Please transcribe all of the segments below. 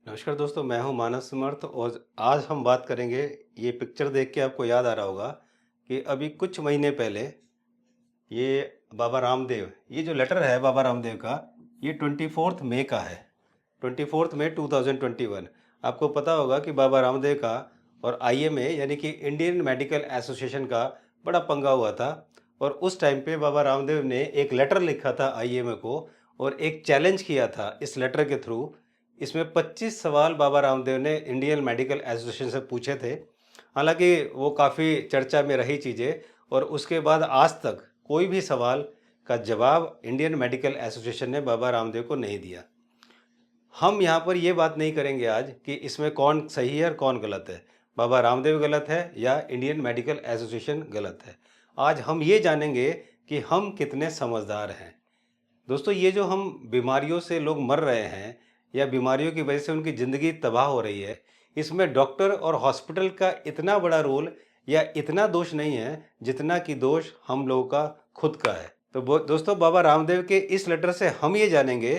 नमस्कार दोस्तों, मैं हूं मानस समर्थ और आज हम बात करेंगे। ये पिक्चर देख के आपको याद आ रहा होगा कि अभी कुछ महीने पहले ये बाबा रामदेव, ये जो लेटर है बाबा रामदेव का, ये 24 मई का है। 24 मई 2021। आपको पता होगा कि बाबा रामदेव का और आईएमए यानी कि इंडियन मेडिकल एसोसिएशन का बड़ा पंगा हुआ था। और उस टाइम पे बाबा रामदेव ने एक लेटर लिखा था आईएमए को और एक चैलेंज किया था इस लेटर के थ्रू। इसमें 25 सवाल बाबा रामदेव ने इंडियन मेडिकल एसोसिएशन से पूछे थे। हालांकि वो काफ़ी चर्चा में रही चीज़ें और उसके बाद आज तक कोई भी सवाल का जवाब इंडियन मेडिकल एसोसिएशन ने बाबा रामदेव को नहीं दिया। हम यहाँ पर ये बात नहीं करेंगे आज कि इसमें कौन सही है और कौन गलत है, बाबा रामदेव गलत है या इंडियन मेडिकल एसोसिएशन गलत है। आज हम ये जानेंगे कि हम कितने समझदार हैं। दोस्तों, ये जो हम बीमारियों से लोग मर रहे हैं या बीमारियों की वजह से उनकी ज़िंदगी तबाह हो रही है, इसमें डॉक्टर और हॉस्पिटल का इतना बड़ा रोल या इतना दोष नहीं है जितना कि दोष हम लोगों का खुद का है। तो दोस्तों, बाबा रामदेव के इस लेटर से हम ये जानेंगे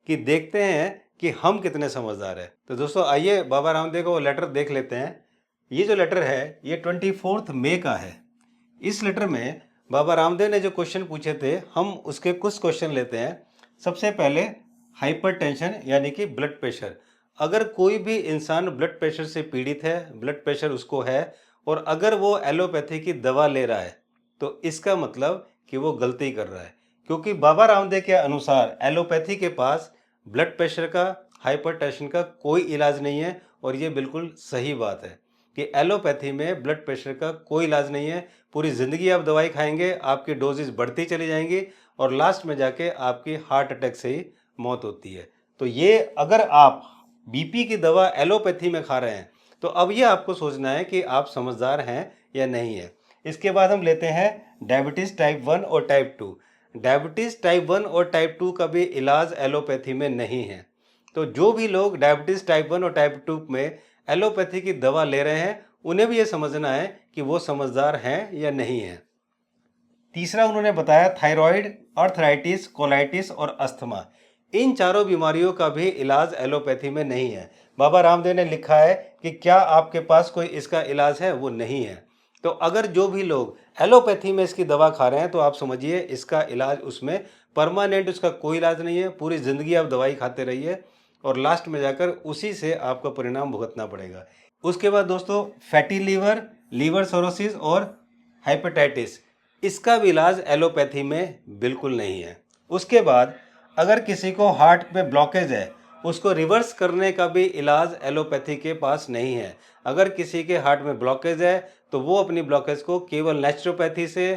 कि देखते हैं कि हम कितने समझदार हैं। तो दोस्तों, आइए बाबा रामदेव का वो लेटर देख लेते हैं। ये जो लेटर है ये 24 मई का है। इस लेटर में बाबा रामदेव ने जो क्वेश्चन पूछे थे, हम उसके कुछ क्वेश्चन लेते हैं। सबसे पहले हाइपरटेंशन यानी कि ब्लड प्रेशर। अगर कोई भी इंसान ब्लड प्रेशर से पीड़ित है, ब्लड प्रेशर उसको है और अगर वो एलोपैथी की दवा ले रहा है तो इसका मतलब कि वो गलती कर रहा है, क्योंकि बाबा रामदेव के अनुसार एलोपैथी के पास ब्लड प्रेशर का, हाइपरटेंशन का कोई इलाज नहीं है। और ये बिल्कुल सही बात है कि एलोपैथी में ब्लड प्रेशर का कोई इलाज नहीं है। पूरी ज़िंदगी आप दवाई खाएंगे, आपकी डोजेज बढ़ती चली जाएंगी और लास्ट में जाके आपकी हार्ट अटैक से ही मौत होती है। तो ये अगर आप बीपी की दवा एलोपैथी में खा रहे हैं तो अब ये आपको सोचना है कि आप समझदार हैं या नहीं है। इसके बाद हम लेते हैं डायबिटीज़ टाइप 1 और टाइप 2। डायबिटीज़ टाइप 1 और टाइप 2 का भी इलाज एलोपैथी में नहीं है। तो जो भी लोग डायबिटीज़ टाइप 1 और टाइप 2 में एलोपैथी की दवा ले रहे हैं, उन्हें भी ये समझना है कि वो समझदार हैं या नहीं हैं। तीसरा उन्होंने बताया थायराइड, अर्थराइटिस, कोलाइटिस और अस्थमा। इन चारों बीमारियों का भी इलाज एलोपैथी में नहीं है। बाबा रामदेव ने लिखा है कि क्या आपके पास कोई इसका इलाज है, वो नहीं है। तो अगर जो भी लोग एलोपैथी में इसकी दवा खा रहे हैं तो आप समझिए इसका इलाज उसमें परमानेंट, उसका कोई इलाज नहीं है। पूरी ज़िंदगी आप दवाई खाते रहिए और लास्ट में जाकर उसी से आपका परिणाम भुगतना पड़ेगा। उसके बाद दोस्तों, फैटी लीवर, लीवर सिरोसिस और हेपेटाइटिस, इसका भी इलाज एलोपैथी में बिल्कुल नहीं है। उसके बाद अगर किसी को हार्ट में ब्लॉकेज है, उसको रिवर्स करने का भी इलाज एलोपैथी के पास नहीं है। अगर किसी के हार्ट में ब्लॉकेज है तो वो अपनी ब्लॉकेज को केवल नेचुरोपैथी से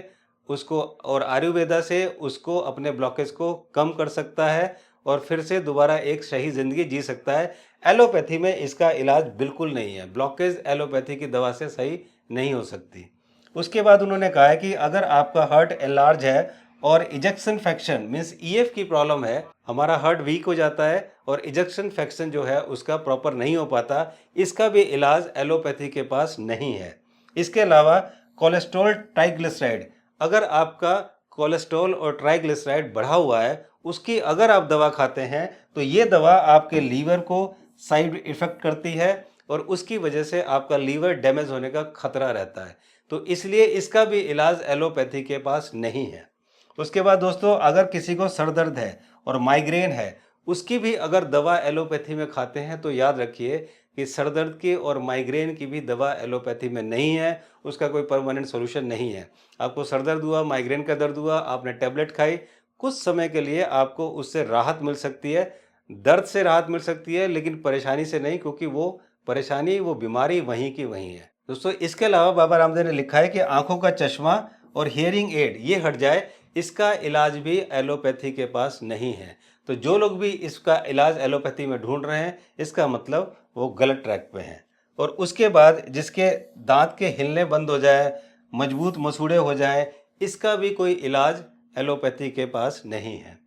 उसको और आयुर्वेदा से उसको अपने ब्लॉकेज को कम कर सकता है और फिर से दोबारा एक सही ज़िंदगी जी सकता है। एलोपैथी में इसका इलाज बिल्कुल नहीं है। ब्लॉकेज एलोपैथी की दवा से सही नहीं हो सकती। उसके बाद उन्होंने कहा है कि अगर आपका हार्ट एनलार्ज है और इजेक्शन फ्रैक्शन मीन्स ईएफ की प्रॉब्लम है, हमारा हार्ट वीक हो जाता है और इजेक्शन फ्रैक्शन जो है उसका प्रॉपर नहीं हो पाता, इसका भी इलाज एलोपैथी के पास नहीं है। इसके अलावा कोलेस्ट्रॉल, ट्राइग्लिसराइड, अगर आपका कोलेस्ट्रॉल और ट्राइग्लिसराइड बढ़ा हुआ है, उसकी अगर आप दवा खाते हैं तो ये दवा आपके लीवर को साइड इफ़ेक्ट करती है और उसकी वजह से आपका लीवर डैमेज होने का खतरा रहता है। तो इसलिए इसका भी इलाज एलोपैथी के पास नहीं है। उसके बाद दोस्तों, अगर किसी को सर दर्द है और माइग्रेन है, उसकी भी अगर दवा एलोपैथी में खाते हैं तो याद रखिए कि सर दर्द की और माइग्रेन की भी दवा एलोपैथी में नहीं है। उसका कोई परमानेंट सोल्यूशन नहीं है। आपको सर दर्द हुआ, माइग्रेन का दर्द हुआ, आपने टैबलेट खाई, कुछ समय के लिए आपको उससे राहत मिल सकती है, दर्द से राहत मिल सकती है, लेकिन परेशानी से नहीं, क्योंकि वो परेशानी, वो बीमारी वहीं की वहीं है। दोस्तों, इसके अलावा बाबा रामदेव ने लिखा है कि आंखों का चश्मा और हियरिंग एड ये हट जाए, इसका इलाज भी एलोपैथी के पास नहीं है। तो जो लोग भी इसका इलाज एलोपैथी में ढूंढ रहे हैं, इसका मतलब वो गलत ट्रैक पे हैं। और उसके बाद जिसके दांत के हिलने बंद हो जाए, मजबूत मसूड़े हो जाए, इसका भी कोई इलाज एलोपैथी के पास नहीं है।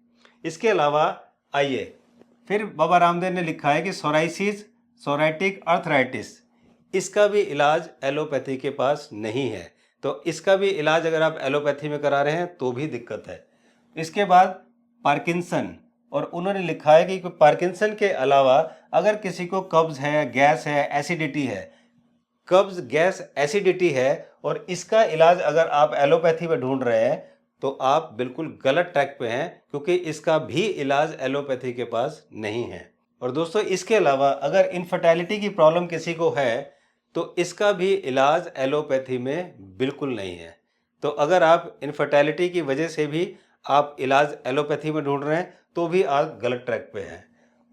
इसके अलावा आइए, फिर बाबा रामदेव ने लिखा है कि सोराइसिस, सोराइटिक अर्थराइटिस, इसका भी इलाज एलोपैथी के पास नहीं है। तो इसका भी इलाज अगर आप एलोपैथी में करा रहे हैं तो भी दिक्कत है। इसके बाद पार्किंसन और उन्होंने लिखा है कि पार्किंसन के अलावा अगर किसी को कब्ज है, गैस है, एसिडिटी है, कब्ज, गैस, एसिडिटी है और इसका इलाज अगर आप एलोपैथी में ढूंढ रहे हैं तो आप बिल्कुल गलत ट्रैक पे हैं, क्योंकि इसका भी इलाज एलोपैथी के पास नहीं है। और दोस्तों इसके अलावा अगर इनफर्टिलिटी की प्रॉब्लम किसी को है तो इसका भी इलाज एलोपैथी में बिल्कुल नहीं है। तो अगर आप इनफर्टिलिटी की वजह से भी आप इलाज एलोपैथी में ढूंढ रहे हैं तो भी आप गलत ट्रैक पे हैं।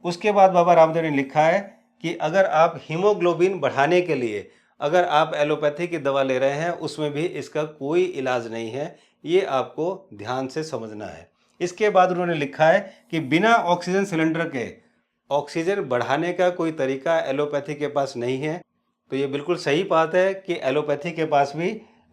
उसके बाद बाबा रामदेव ने लिखा है कि अगर आप हीमोग्लोबिन बढ़ाने के लिए अगर आप एलोपैथी की दवा ले रहे हैं उसमें भी इसका कोई इलाज नहीं है, ये आपको ध्यान से समझना है। इसके बाद उन्होंने लिखा है कि बिना ऑक्सीजन सिलेंडर के ऑक्सीजन बढ़ाने का कोई तरीका एलोपैथी के पास नहीं है। तो ये बिल्कुल सही बात है कि एलोपैथी के पास भी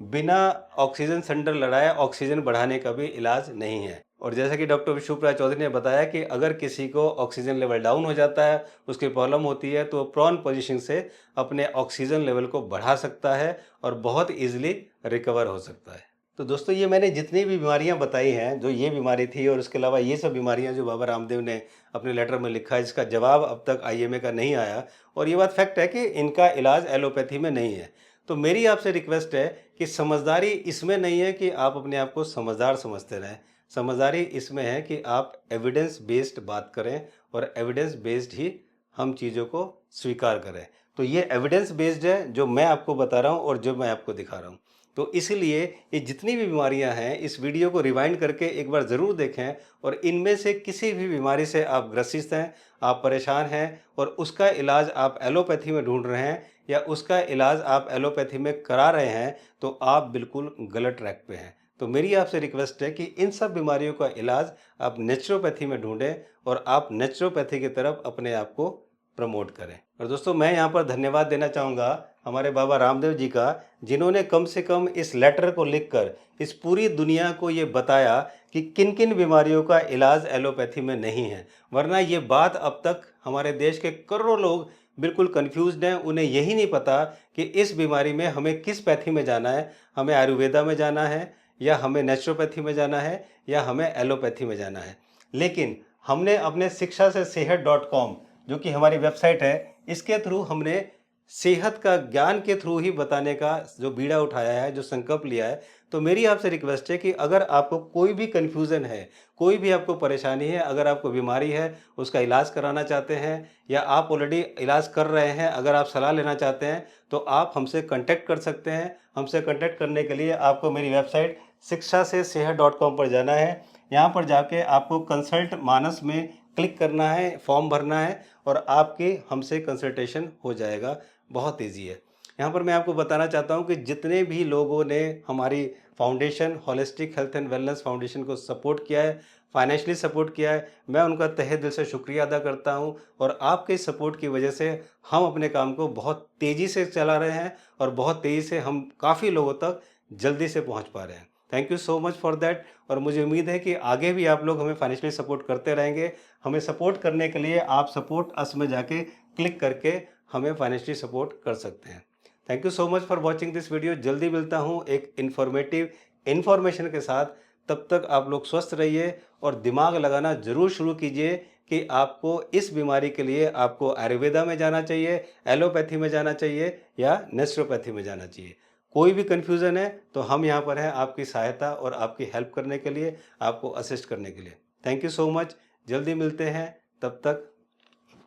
बिना ऑक्सीजन सिलेंडर लगाए ऑक्सीजन बढ़ाने का भी इलाज नहीं है। और जैसा कि डॉक्टर विष्णु प्रसाद चौधरी ने बताया कि अगर किसी को ऑक्सीजन लेवल डाउन हो जाता है, उसकी प्रॉब्लम होती है, तो प्रोन पोजीशन से अपने ऑक्सीजन लेवल को बढ़ा सकता है और बहुत ईजिली रिकवर हो सकता है। तो दोस्तों ये मैंने जितनी भी बीमारियां बताई हैं, जो ये बीमारी थी और उसके अलावा ये सब बीमारियां जो बाबा रामदेव ने अपने लेटर में लिखा है, इसका जवाब अब तक आईएमए का नहीं आया और ये बात फैक्ट है कि इनका इलाज एलोपैथी में नहीं है। तो मेरी आपसे रिक्वेस्ट है कि समझदारी इसमें नहीं है कि आप अपने आप को समझदार समझते रहें। समझदारी इसमें है कि आप एविडेंस बेस्ड बात करें और एविडेंस बेस्ड ही हम चीज़ों को स्वीकार करें। तो ये एविडेंस बेस्ड है जो मैं आपको बता रहा हूँ और जो मैं आपको दिखा रहा हूँ। तो इसीलिए ये जितनी भी बीमारियां हैं इस वीडियो को रिवाइंड करके एक बार ज़रूर देखें और इनमें से किसी भी बीमारी से आप ग्रसित हैं, आप परेशान हैं और उसका इलाज आप एलोपैथी में ढूंढ रहे हैं या उसका इलाज आप एलोपैथी में करा रहे हैं तो आप बिल्कुल गलत ट्रैक पे हैं। तो मेरी आपसे रिक्वेस्ट है कि इन सब बीमारियों का इलाज आप नेचुरोपैथी में ढूंढें और आप नेचुरोपैथी की तरफ अपने आप को प्रमोट करें। और दोस्तों मैं यहाँ पर धन्यवाद देना चाहूँगा हमारे बाबा रामदेव जी का, जिन्होंने कम से कम इस लेटर को लिखकर इस पूरी दुनिया को ये बताया कि किन किन बीमारियों का इलाज एलोपैथी में नहीं है। वरना ये बात अब तक हमारे देश के करोड़ों लोग बिल्कुल कंफ्यूज्ड हैं, उन्हें यही नहीं पता कि इस बीमारी में हमें किस पैथी में जाना है, हमें आयुर्वेदा में जाना है या हमें नेचुरोपैथी में जाना है या हमें एलोपैथी में जाना है। लेकिन हमने अपने शिक्षा से सेहत.com जो कि हमारी वेबसाइट है, इसके थ्रू हमने सेहत का ज्ञान के थ्रू ही बताने का जो बीड़ा उठाया है, जो संकल्प लिया है। तो मेरी आपसे रिक्वेस्ट है कि अगर आपको कोई भी कन्फ्यूज़न है, कोई भी आपको परेशानी है, अगर आपको बीमारी है, उसका इलाज कराना चाहते हैं या आप ऑलरेडी इलाज कर रहे हैं, अगर आप सलाह लेना चाहते हैं तो आप हमसे कॉन्टैक्ट कर सकते हैं। हमसे कॉन्टैक्ट करने के लिए आपको मेरी वेबसाइट शिक्षा से सेहत.com पर जाना है। यहाँ पर जाके आपको कंसल्ट मानस में क्लिक करना है, फॉर्म भरना है और आपके हमसे कंसल्टेशन हो जाएगा। बहुत ईजी है। यहाँ पर मैं आपको बताना चाहता हूँ कि जितने भी लोगों ने हमारी foundation holistic health and wellness foundation को सपोर्ट किया है, फाइनेंशियली सपोर्ट किया है, मैं उनका तहे दिल से शुक्रिया अदा करता हूँ। और आपके सपोर्ट की वजह से हम अपने काम को बहुत तेज़ी से चला रहे हैं और बहुत तेज़ी से हम काफ़ी लोगों तक जल्दी से पहुँच पा रहे हैं। Thank you so much for that. और मुझे उम्मीद है कि आगे भी आप लोग हमें फाइनेंशियली सपोर्ट करते रहेंगे। हमें सपोर्ट करने के लिए आप सपोर्ट अस में जाके क्लिक करके हमें फाइनेंशियली सपोर्ट कर सकते हैं। Thank you so much for watching this video. जल्दी मिलता हूँ एक इन्फॉर्मेटिव इन्फॉर्मेशन के साथ। तब तक आप लोग स्वस्थ रहिए और दिमाग लगाना ज़रूर शुरू कीजिए कि आपको इस बीमारी के लिए आपको आयुर्वेदा में जाना चाहिए, एलोपैथी में जाना चाहिए या नेचुरोपैथी में जाना चाहिए। कोई भी कन्फ्यूज़न है तो हम यहाँ पर हैं आपकी सहायता और आपकी हेल्प करने के लिए, आपको असिस्ट करने के लिए। Thank you so much. जल्दी मिलते हैं, तब तक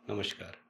नमस्कार।